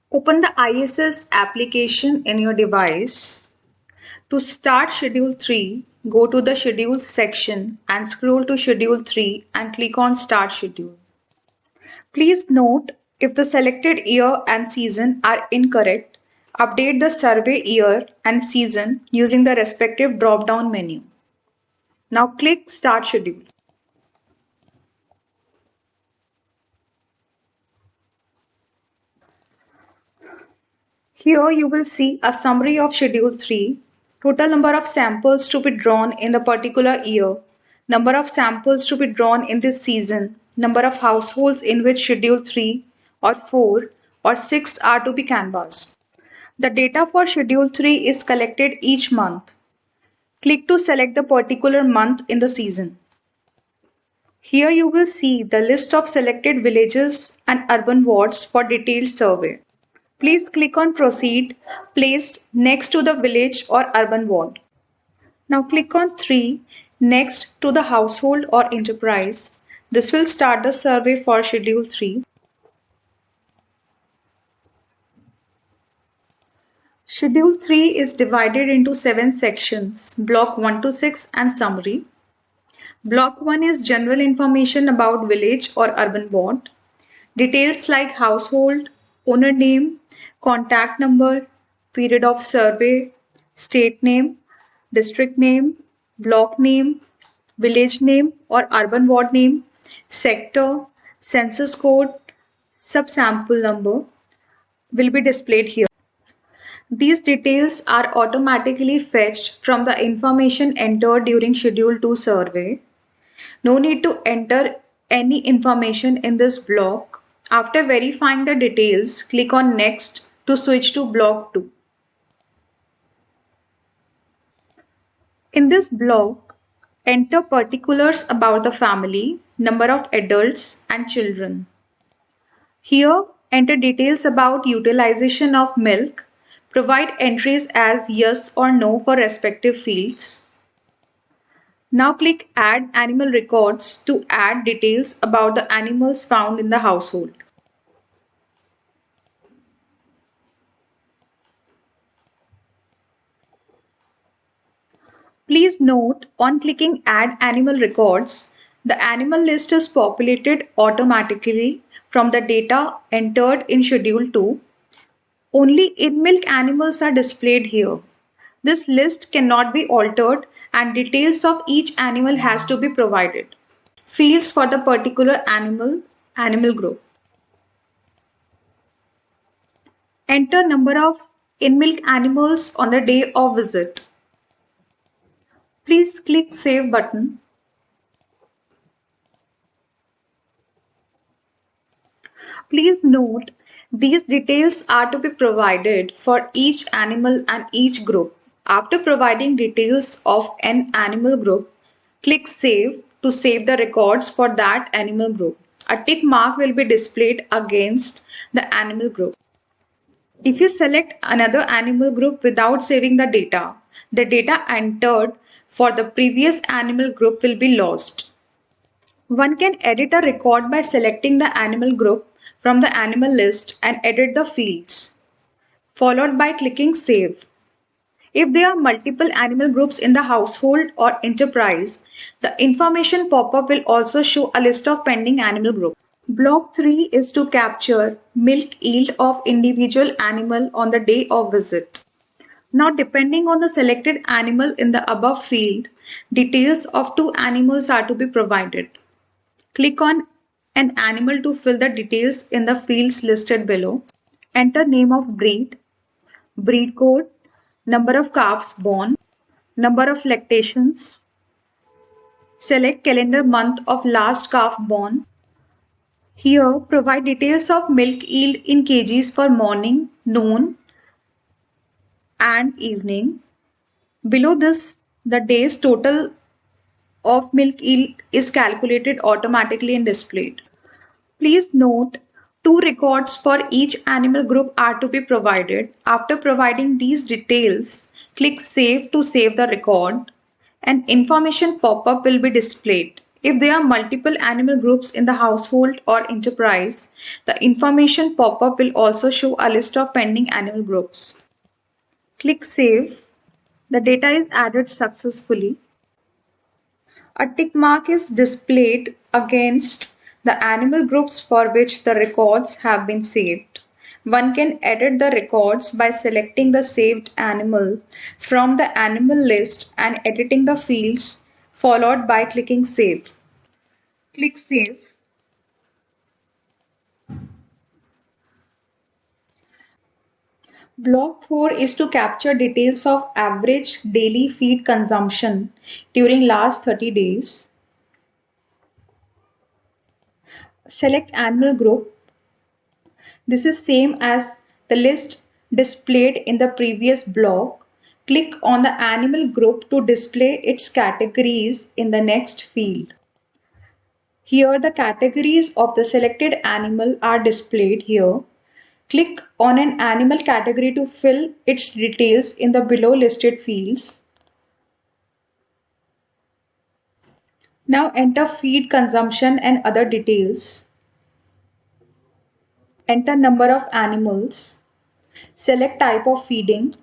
Open the ISS application in your device. To start Schedule 3, go to the Schedule section and scroll to Schedule 3 and click on Start Schedule. Please note, if the selected year and season are incorrect, update the survey year and season using the respective drop-down menu. Now click Start Schedule. Here you will see a summary of Schedule 3, total number of samples to be drawn in the particular year, number of samples to be drawn in this season, number of households in which Schedule 3 or 4 or 6 are to be canvassed. The data for Schedule 3 is collected each month. Click to select the particular month in the season. Here you will see the list of selected villages and urban wards for detailed survey. Please click on Proceed placed next to the village or urban ward. Now click on 3 next to the household or enterprise. This will start the survey for Schedule 3. Schedule 3 is divided into 7 sections, Block 1 to 6 and Summary. Block 1 is general information about village or urban ward. Details like household, owner name, contact number, period of survey, state name, district name, block name, village name or urban ward name, sector, census code, subsample number will be displayed here. These details are automatically fetched from the information entered during Schedule 2 survey. No need to enter any information in this block. After verifying the details, click on Next to switch to Block 2. In this block, enter particulars about the family, number of adults and children. Here, enter details about utilization of milk. Provide entries as yes or no for respective fields. Now click Add Animal Records to add details about the animals found in the household. Please note, on clicking Add Animal Records, the animal list is populated automatically from the data entered in Schedule 2. Only in-milk animals are displayed here. This list cannot be altered and details of each animal has to be provided. Fields for the particular animal group. Enter number of in-milk animals on the day of visit. Please click Save button. Please note, these details are to be provided for each animal and each group. After providing details of an animal group, click Save to save the records for that animal group. A tick mark will be displayed against the animal group. If you select another animal group without saving the data entered for the previous animal group will be lost. One can edit a record by selecting the animal group from the animal list and edit the fields, followed by clicking Save. If there are multiple animal groups in the household or enterprise, the information pop-up will also show a list of pending animal groups. Block 3 is to capture milk yield of individual animal on the day of visit. Now, depending on the selected animal in the above field, details of 2 animals are to be provided. Click on an animal to fill the details in the fields listed below. Enter name of breed, breed code, number of calves born, number of lactations. Select calendar month of last calf born. Here, provide details of milk yield in kgs for morning, noon, and evening. Below this, the day's total of milk yield is calculated automatically and displayed. Please note, 2 records for each animal group are to be provided. After providing these details, click Save to save the record. An information pop-up will be displayed. If there are multiple animal groups in the household or enterprise, the information pop-up will also show a list of pending animal groups. Click Save. The data is added successfully. A tick mark is displayed against the animal groups for which the records have been saved. One can edit the records by selecting the saved animal from the animal list and editing the fields, followed by clicking Save. Click Save. Block 4 is to capture details of average daily feed consumption during last 30 days. Select animal group. This is same as the list displayed in the previous block. Click on the animal group to display its categories in the next field. Here the categories of the selected animal are displayed here. Click on an animal category to fill its details in the below listed fields. Now enter feed consumption and other details. Enter number of animals. Select type of feeding.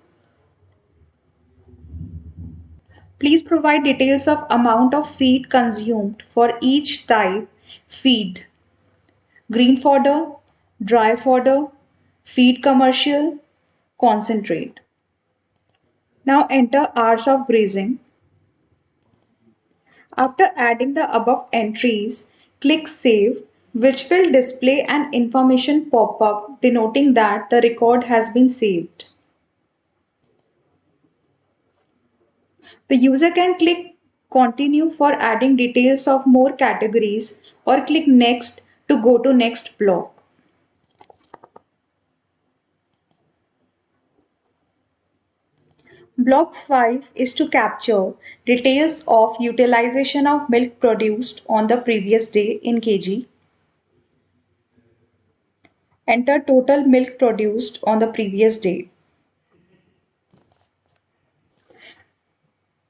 Please provide details of amount of feed consumed for each type feed. Green fodder, dry fodder, feed commercial, concentrate. Now enter hours of grazing. After adding the above entries, click Save, which will display an information pop-up denoting that the record has been saved. The user can click Continue for adding details of more categories or click Next to go to next block. Block 5 is to capture details of utilization of milk produced on the previous day in kg. Enter total milk produced on the previous day.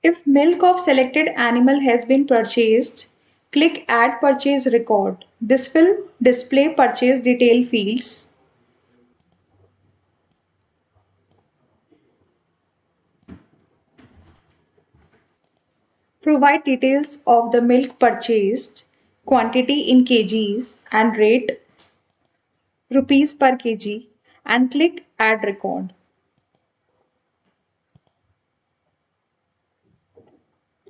If milk of selected animal has been purchased, click Add Purchase Record. This will display purchase detail fields. Provide details of the milk purchased, quantity in kgs and rate rupees per kg and click Add Record.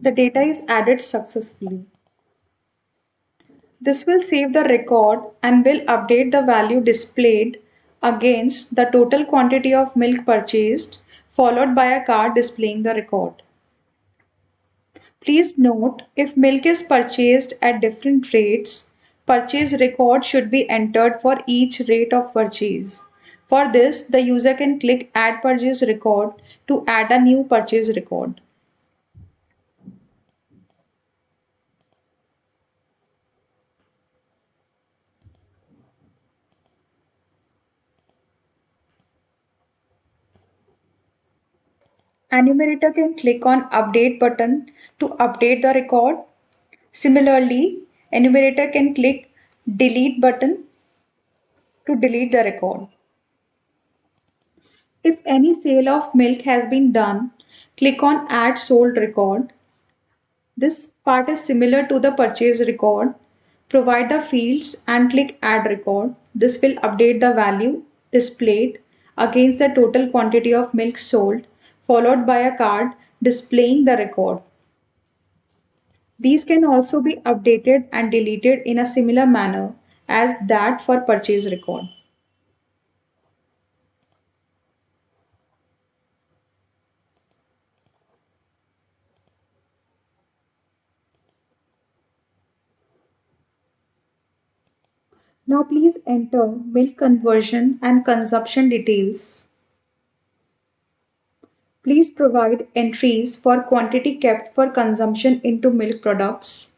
The data is added successfully. This will save the record and will update the value displayed against the total quantity of milk purchased, followed by a card displaying the record. Please note, if milk is purchased at different rates, purchase record should be entered for each rate of purchase. For this, the user can click Add Purchase Record to add a new purchase record. Enumerator can click on Update button to update the record. Similarly, enumerator can click Delete button to delete the record. If any sale of milk has been done, click on Add Sold Record. This part is similar to the purchase record. Provide the fields and click Add Record. This will update the value displayed against the total quantity of milk sold, followed by a card displaying the record. These can also be updated and deleted in a similar manner as that for purchase record. Now please enter milk conversion and consumption details. Please provide entries for quantity kept for consumption into milk products.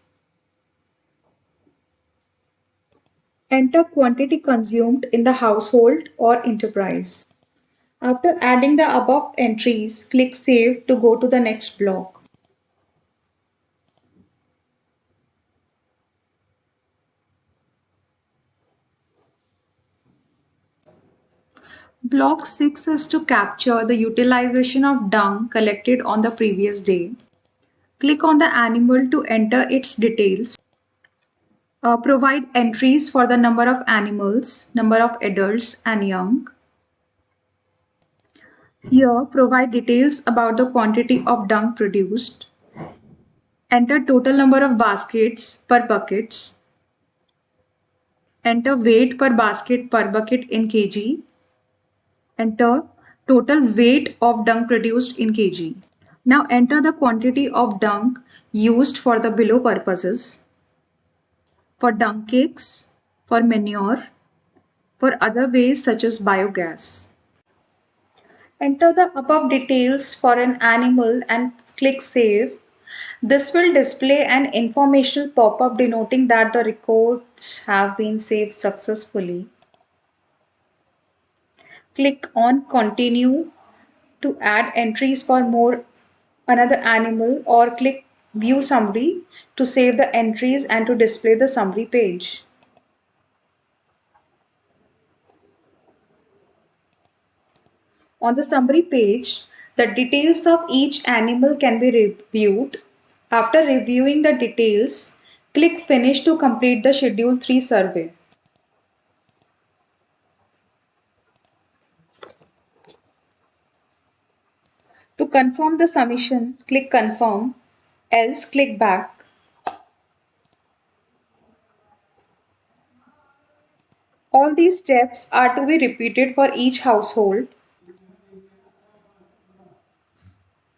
Enter quantity consumed in the household or enterprise. After adding the above entries, click Save to go to the next block. Block 6 is to capture the utilization of dung collected on the previous day. Click on the animal to enter its details. Provide entries for the number of animals, number of adults and young. Here, provide details about the quantity of dung produced. Enter total number of baskets per buckets. Enter weight per basket per bucket in kg. Enter total weight of dung produced in kg. Now enter the quantity of dung used for the below purposes: for dung cakes, for manure, for other ways such as biogas. Enter the above details for an animal and click Save. This will display an informational pop-up denoting that the records have been saved successfully. Click on Continue to add entries for another animal, or click View Summary to save the entries and to display the summary page. On the summary page, the details of each animal can be reviewed. After reviewing the details, click Finish to complete the Schedule 3 survey. To confirm the submission, click Confirm, else click Back. All these steps are to be repeated for each household.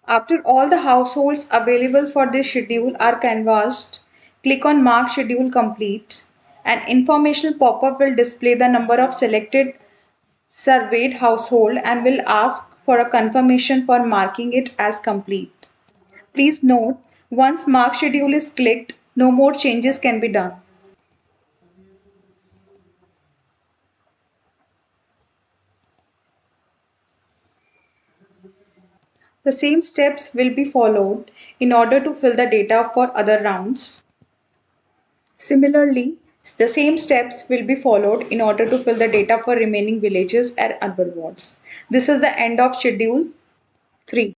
After all the households available for this schedule are canvassed, click on Mark Schedule Complete. An informational pop-up will display the number of selected surveyed household and will ask for a confirmation for marking it as complete. Please note, once Mark Schedule is clicked, no more changes can be done. The same steps will be followed in order to fill the data for other rounds. Similarly, the same steps will be followed in order to fill the data for remaining villages and urban wards. This is the end of Schedule 3.